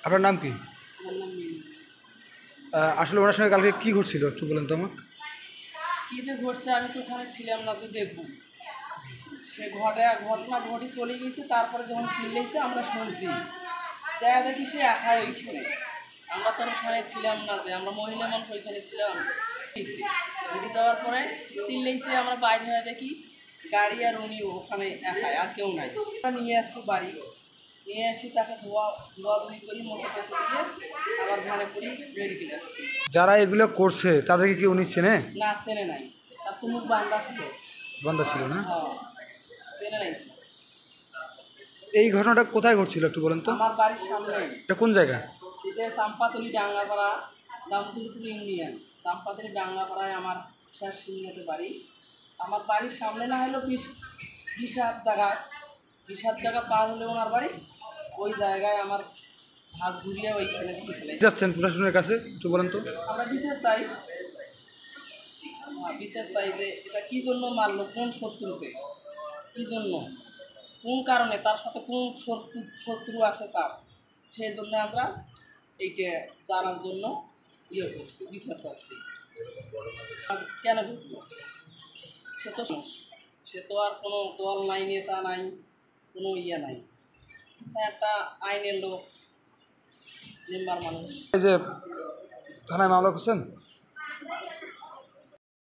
আপনার নাম কি? আমার নাম মিনু। আসলে ওনার সঙ্গে কালকে কি ঘটছিল একটু বলেন তো আমাকে। কী যে ঘটছে আমি তো ওখানে ছিলাম না, তো দেখবো। সে ঘটনা ঘটে চলে গেছে, তারপরে যখন চিল্লেছে আমরা শুনছি, দেখা দেখি সে একাই ওইখানে। আমরা তো ওখানে ছিলাম না, যে আমরা মহিলা মানুষ ওইখানে ছিলাম। ঘটে যাওয়ার পরে চিল্লেছে, আমরা বাইরে হয়ে দেখি গাড়ি আর উনি ওখানে একাই, আর কেউ নাই। আমরা নিয়ে আসছি বাড়ি, নিয়ে আসি তাকে ধোয়াধুয়ি করি, মশা টসা দিয়ে আবার ভ্যানে করি মেডিকেলে আসছি। যারা এগুলো করছে তাদেরকে কি উনি চেনে? না, চেনে নাই। তার তো মুখ বান্ধা ছিল। বান্ধা ছিল না? হ্যাঁ, চেনে নাই। এই ঘটনাটা কোথায় ঘটছিল একটু বলেন তো। আমার বাড়ির সামনে, এটা কোন জায়গা? এই যে চাম্পাতলি ডাঙ্গাপাড়া, দামোদরপুর ইউনিয়ন, চাম্পাতলি ডাঙ্গাপাড়ায় আমার শেষ সিংহাতে বাড়ি। আমার বাড়ির সামনে না হলো 20 জায়গা পার হলে ওনার বাড়ি। ওই জায়গায় আমার ভাত ঘুরিয়ে ওইখানে ফেলে যাচ্ছেন প্রশাসনের কাছে একটু বলেন তো। আমরা বিচার চাই যে এটা কী জন্য মারলো, কোন শত্রুতে, কী জন্য, কোন কারণে, তার সাথে কোন শত্রু আছে তার, সেই জন্য আমরা এইটা জানার জন্য করছি, বিচার চাচ্ছি। কেন ঘটলো? সে তো আর কোনো দল নাই, নেতা নাই, কোনো নাই। একটা আইনের লোক, মেম্বার মানুষ। এই যে থানায় মামলা করছেন?